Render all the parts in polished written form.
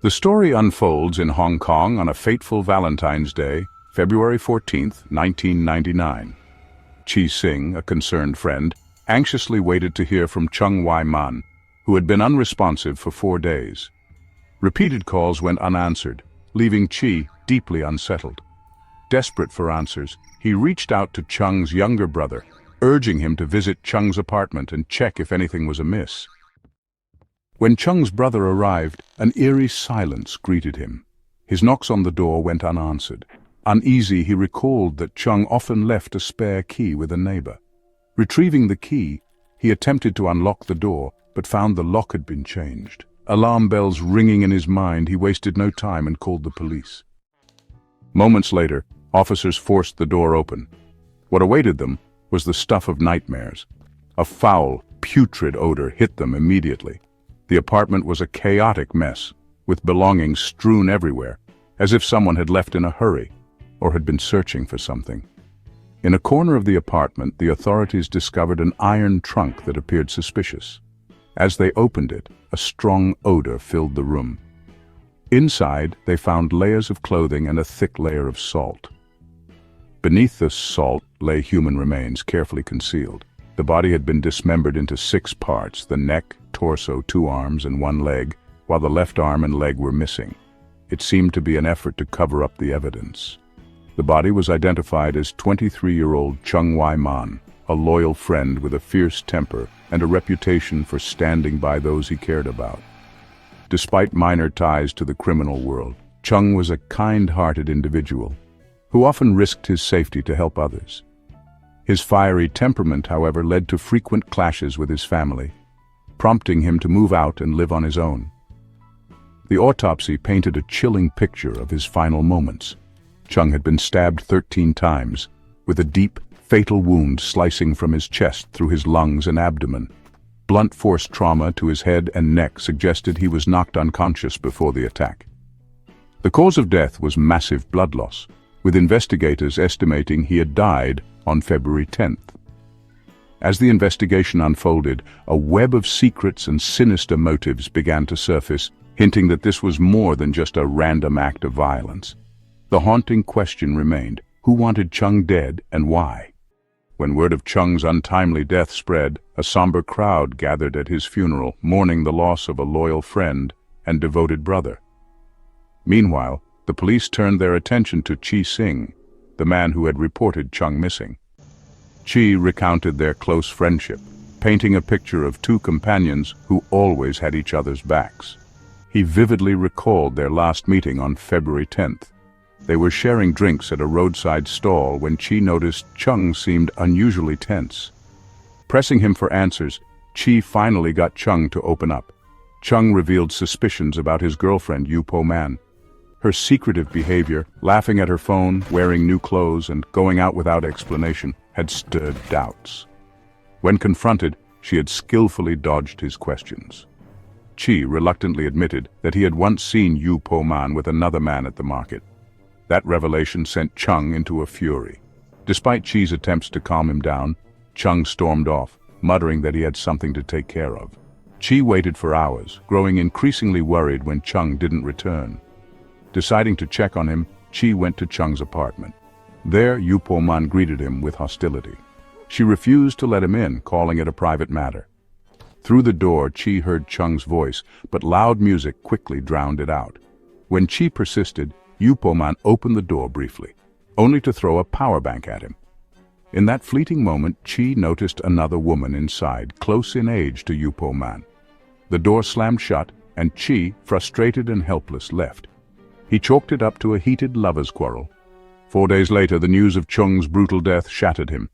The story unfolds in Hong Kong on a fateful Valentine's Day, February 14, 1999. Chi Sing, a concerned friend, anxiously waited to hear from Chung Wai-Man, who had been unresponsive for 4 days. Repeated calls went unanswered, leaving Chi deeply unsettled. Desperate for answers, he reached out to Chung's younger brother, urging him to visit Chung's apartment and check if anything was amiss. When Chung's brother arrived, an eerie silence greeted him. His knocks on the door went unanswered. Uneasy, he recalled that Chung often left a spare key with a neighbor. Retrieving the key, he attempted to unlock the door, but found the lock had been changed. Alarm bells ringing in his mind, he wasted no time and called the police. Moments later, officers forced the door open. What awaited them was the stuff of nightmares. A foul, putrid odor hit them immediately. The apartment was a chaotic mess, with belongings strewn everywhere, as if someone had left in a hurry or had been searching for something. In a corner of the apartment, the authorities discovered an iron trunk that appeared suspicious. As they opened it, a strong odor filled the room. Inside, they found layers of clothing and a thick layer of salt. Beneath the salt lay human remains, carefully concealed. The body had been dismembered into 6 parts: the neck, torso, 2 arms, and 1 leg, while the left arm and leg were missing. It seemed to be an effort to cover up the evidence. The body was identified as 23-year-old Chung Wai-Man, a loyal friend with a fierce temper and a reputation for standing by those he cared about. Despite minor ties to the criminal world, Chung was a kind-hearted individual who often risked his safety to help others. His fiery temperament, however, led to frequent clashes with his family, prompting him to move out and live on his own. The autopsy painted a chilling picture of his final moments. Chung had been stabbed 13 times, with a deep, fatal wound slicing from his chest through his lungs and abdomen. Blunt force trauma to his head and neck suggested he was knocked unconscious before the attack. The cause of death was massive blood loss, with investigators estimating he had died on February 10th. As the investigation unfolded, a web of secrets and sinister motives began to surface, hinting that this was more than just a random act of violence. The haunting question remained: who wanted Chung dead and why? When word of Chung's untimely death spread, a somber crowd gathered at his funeral, mourning the loss of a loyal friend and devoted brother. Meanwhile, the police turned their attention to Chi Sing, the man who had reported Chung missing. Chi recounted their close friendship, painting a picture of 2 companions who always had each other's backs. He vividly recalled their last meeting on February 10th. They were sharing drinks at a roadside stall when Chi noticed Chung seemed unusually tense. Pressing him for answers, Chi finally got Chung to open up. Chung revealed suspicions about his girlfriend, Man. Her secretive behavior, laughing at her phone, wearing new clothes, and going out without explanation, had stirred doubts. When confronted, she had skillfully dodged his questions. Chi reluctantly admitted that he had once seen Man with another man at the market. That revelation sent Chung into a fury. Despite Chi's attempts to calm him down, Chung stormed off, muttering that he had something to take care of. Chi waited for hours, growing increasingly worried when Chung didn't return. Deciding to check on him, Chi went to Chung's apartment. There, Man greeted him with hostility. She refused to let him in, calling it a private matter. Through the door, Chi heard Chung's voice, but loud music quickly drowned it out. When Chi persisted, Man opened the door briefly, only to throw a power bank at him. In that fleeting moment, Chi noticed another woman inside, close in age to Man. The door slammed shut, and Chi, frustrated and helpless, left. He chalked it up to a heated lovers' quarrel. 4 days later, the news of Chung's brutal death shattered him.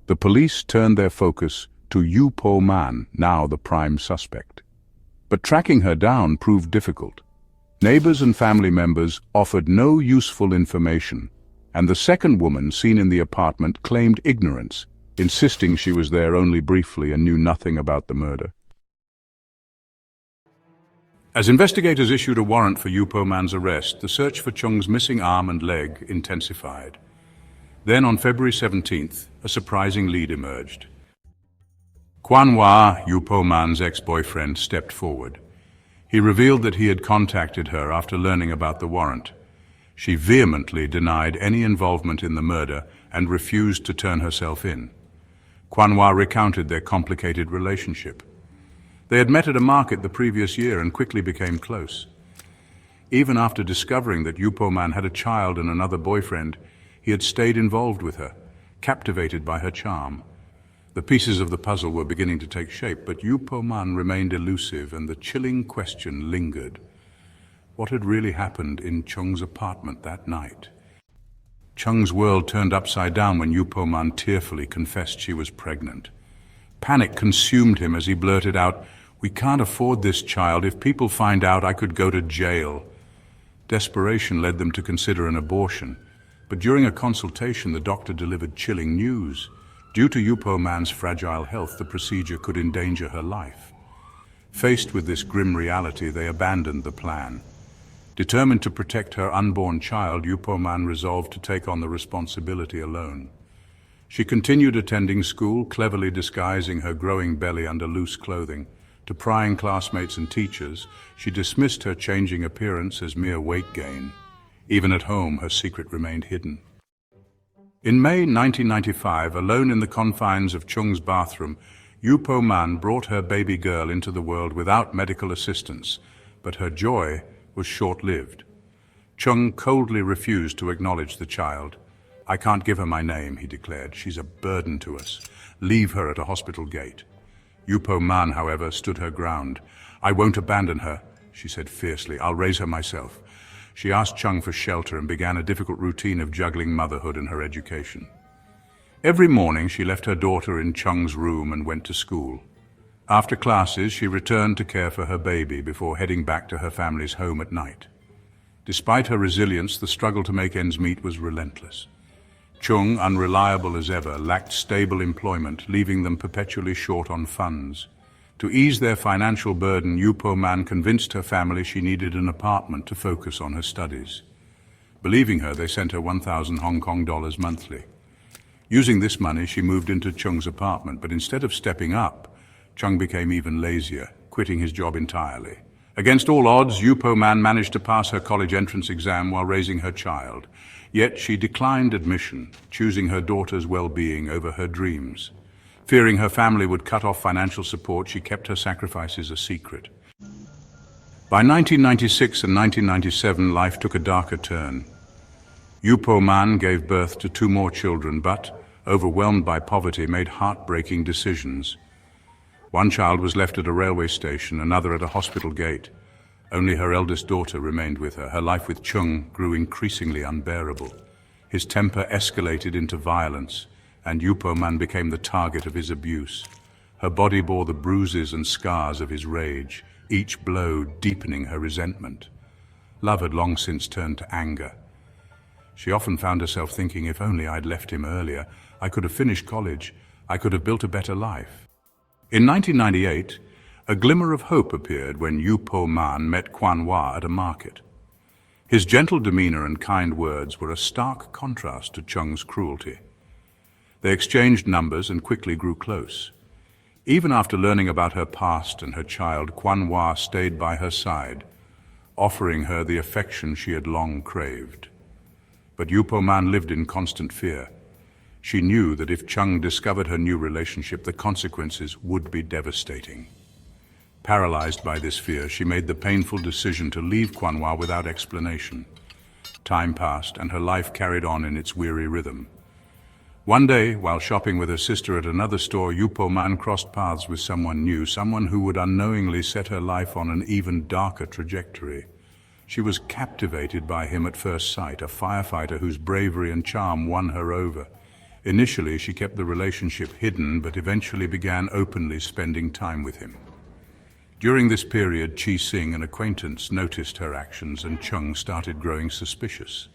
The police turned their focus to Man, now the prime suspect. But tracking her down proved difficult. Neighbors and family members offered no useful information, and the second woman seen in the apartment claimed ignorance, insisting she was there only briefly and knew nothing about the murder. As investigators issued a warrant for Man's arrest, the search for Chung's missing arm and leg intensified. Then on February 17th, a surprising lead emerged. Quan Hua, Man's ex-boyfriend, stepped forward. He revealed that he had contacted her after learning about the warrant. She vehemently denied any involvement in the murder and refused to turn herself in. Chung Wai recounted their complicated relationship. They had met at a market the previous year and quickly became close. Even after discovering that Man had a child and another boyfriend, he had stayed involved with her, captivated by her charm. The pieces of the puzzle were beginning to take shape, but Man remained elusive and the chilling question lingered. What had really happened in Chung's apartment that night? Chung's world turned upside down when Man tearfully confessed she was pregnant. Panic consumed him as he blurted out, "We can't afford this child. If people find out, I could go to jail." Desperation led them to consider an abortion, but during a consultation the doctor delivered chilling news. Due to Man's fragile health, the procedure could endanger her life. Faced with this grim reality, they abandoned the plan. Determined to protect her unborn child, Man resolved to take on the responsibility alone. She continued attending school, cleverly disguising her growing belly under loose clothing. To prying classmates and teachers, she dismissed her changing appearance as mere weight gain. Even at home, her secret remained hidden. In May 1995, alone in the confines of Chung's bathroom, Man brought her baby girl into the world without medical assistance, but her joy was short-lived. Chung coldly refused to acknowledge the child. "I can't give her my name," he declared. "She's a burden to us. Leave her at a hospital gate." Man, however, stood her ground. "I won't abandon her," she said fiercely. "I'll raise her myself." She asked Chung for shelter and began a difficult routine of juggling motherhood and her education. Every morning she left her daughter in Chung's room and went to school. After classes, she returned to care for her baby before heading back to her family's home at night. Despite her resilience, the struggle to make ends meet was relentless. Chung, unreliable as ever, lacked stable employment, leaving them perpetually short on funds. To ease their financial burden, Man convinced her family she needed an apartment to focus on her studies. Believing her, they sent her 1,000 Hong Kong dollars monthly. Using this money, she moved into Chung's apartment, but instead of stepping up, Chung became even lazier, quitting his job entirely. Against all odds, Man managed to pass her college entrance exam while raising her child. Yet she declined admission, choosing her daughter's well-being over her dreams. Fearing her family would cut off financial support, she kept her sacrifices a secret. By 1996 and 1997, life took a darker turn. Man gave birth to 2 more children, but, overwhelmed by poverty, made heartbreaking decisions. One child was left at a railway station, another at a hospital gate. Only her eldest daughter remained with her. Her life with Chung grew increasingly unbearable. His temper escalated into violence, and Man became the target of his abuse. Her body bore the bruises and scars of his rage, each blow deepening her resentment. Love had long since turned to anger. She often found herself thinking, if only I'd left him earlier, I could have finished college, I could have built a better life. In 1998, a glimmer of hope appeared when Man met Chung Wai at a market. His gentle demeanor and kind words were a stark contrast to Chung's cruelty. They exchanged numbers and quickly grew close. Even after learning about her past and her child, Chung Wai stayed by her side, offering her the affection she had long craved. But Man lived in constant fear. She knew that if Chung discovered her new relationship, the consequences would be devastating. Paralyzed by this fear, she made the painful decision to leave Chung Wai without explanation. Time passed, and her life carried on in its weary rhythm. One day, while shopping with her sister at another store, Man crossed paths with someone new, someone who would unknowingly set her life on an even darker trajectory. She was captivated by him at first sight, a firefighter whose bravery and charm won her over. Initially, she kept the relationship hidden, but eventually began openly spending time with him. During this period, Chi Sing, an acquaintance, noticed her actions, and Chung started growing suspicious.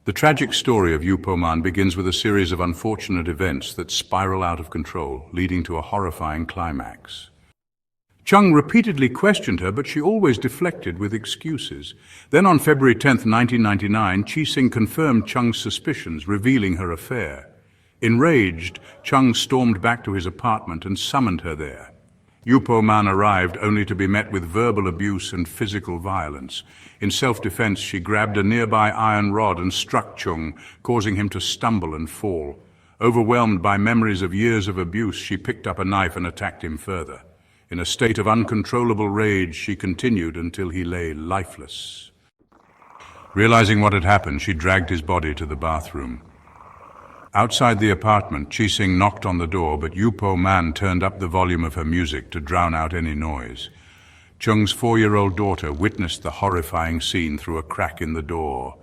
The tragic story of Man begins with a series of unfortunate events that spiral out of control, leading to a horrifying climax. Chung repeatedly questioned her, but she always deflected with excuses. Then on February 10, 1999, Chi Sing confirmed Chung's suspicions, revealing her affair. Enraged, Chung stormed back to his apartment and summoned her there. Yupo-man arrived only to be met with verbal abuse and physical violence. In self-defense, she grabbed a nearby iron rod and struck Chung, causing him to stumble and fall. Overwhelmed by memories of years of abuse, she picked up a knife and attacked him further. In a state of uncontrollable rage, she continued until he lay lifeless. Realizing what had happened, she dragged his body to the bathroom. Outside the apartment, Chi-sing knocked on the door, but Yupo-man turned up the volume of her music to drown out any noise. Chung's 4-year-old daughter witnessed the horrifying scene through a crack in the door.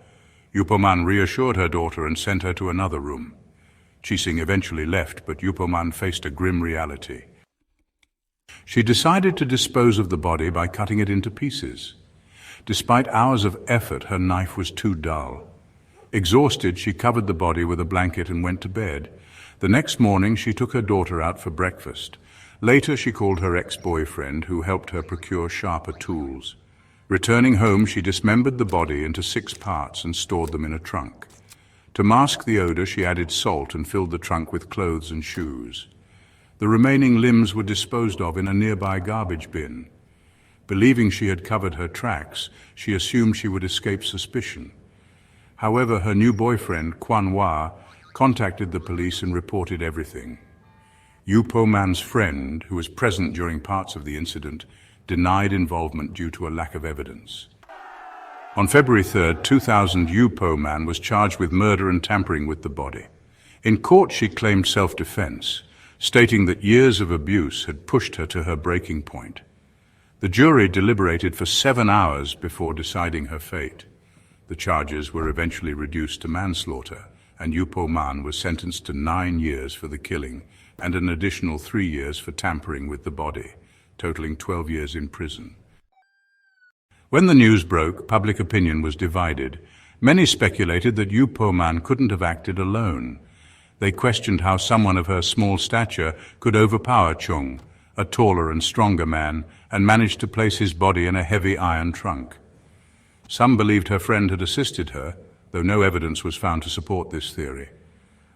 Yupo-man reassured her daughter and sent her to another room. Chi-sing eventually left, but Yupo-man faced a grim reality. She decided to dispose of the body by cutting it into pieces. Despite hours of effort, her knife was too dull. Exhausted, she covered the body with a blanket and went to bed. The next morning, she took her daughter out for breakfast. Later, she called her ex-boyfriend, who helped her procure sharper tools. Returning home, she dismembered the body into 6 parts and stored them in a trunk. To mask the odor, she added salt and filled the trunk with clothes and shoes. The remaining limbs were disposed of in a nearby garbage bin. Believing she had covered her tracks, she assumed she would escape suspicion. However, her new boyfriend, Chung Wai, contacted the police and reported everything. Yupo-man's friend, who was present during parts of the incident, denied involvement due to a lack of evidence. On February 3, 2000, Yupo-man was charged with murder and tampering with the body. In court, she claimed self-defense, stating that years of abuse had pushed her to her breaking point. The jury deliberated for 7 hours before deciding her fate. The charges were eventually reduced to manslaughter, and Yupo-man was sentenced to 9 years for the killing and an additional 3 years for tampering with the body, totaling 12 years in prison. When the news broke, public opinion was divided. Many speculated that Yupo-man couldn't have acted alone. They questioned how someone of her small stature could overpower Chung, a taller and stronger man, and manage to place his body in a heavy iron trunk. Some believed her friend had assisted her, though no evidence was found to support this theory.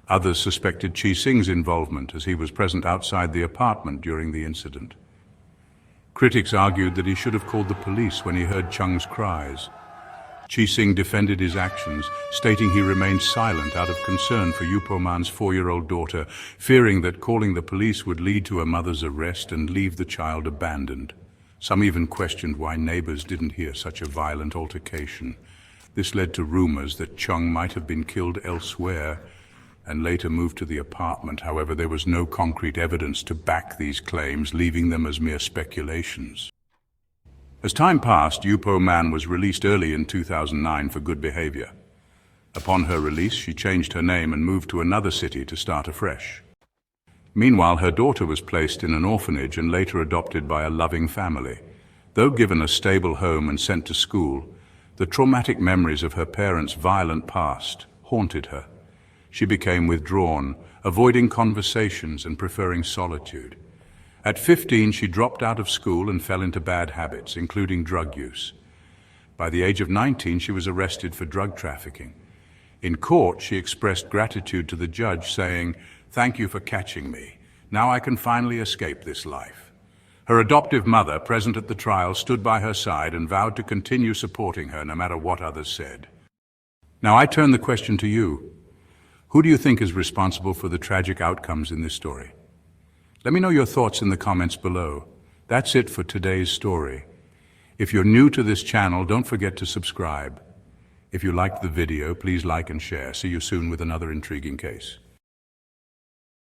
Others suspected Chi-sing's involvement, as he was present outside the apartment during the incident. Critics argued that he should have called the police when he heard Chung's cries. Chi-sing defended his actions, stating he remained silent out of concern for Yupo-man's 4-year-old daughter, fearing that calling the police would lead to her mother's arrest and leave the child abandoned. Some even questioned why neighbors didn't hear such a violent altercation. This led to rumors that Chung might have been killed elsewhere and later moved to the apartment. However, there was no concrete evidence to back these claims, leaving them as mere speculations. As time passed, Yupo-man was released early in 2009 for good behavior. Upon her release, she changed her name and moved to another city to start afresh. Meanwhile, her daughter was placed in an orphanage and later adopted by a loving family. Though given a stable home and sent to school, the traumatic memories of her parents' violent past haunted her. She became withdrawn, avoiding conversations and preferring solitude. At 15, she dropped out of school and fell into bad habits, including drug use. By the age of 19, she was arrested for drug trafficking. In court, she expressed gratitude to the judge, saying, "Thank you for catching me. Now I can finally escape this life." Her adoptive mother, present at the trial, stood by her side and vowed to continue supporting her no matter what others said. Now I turn the question to you. Who do you think is responsible for the tragic outcomes in this story? Let me know your thoughts in the comments below. That's it for today's story. If you're new to this channel, don't forget to subscribe. If you liked the video, please like and share. See you soon with another intriguing case.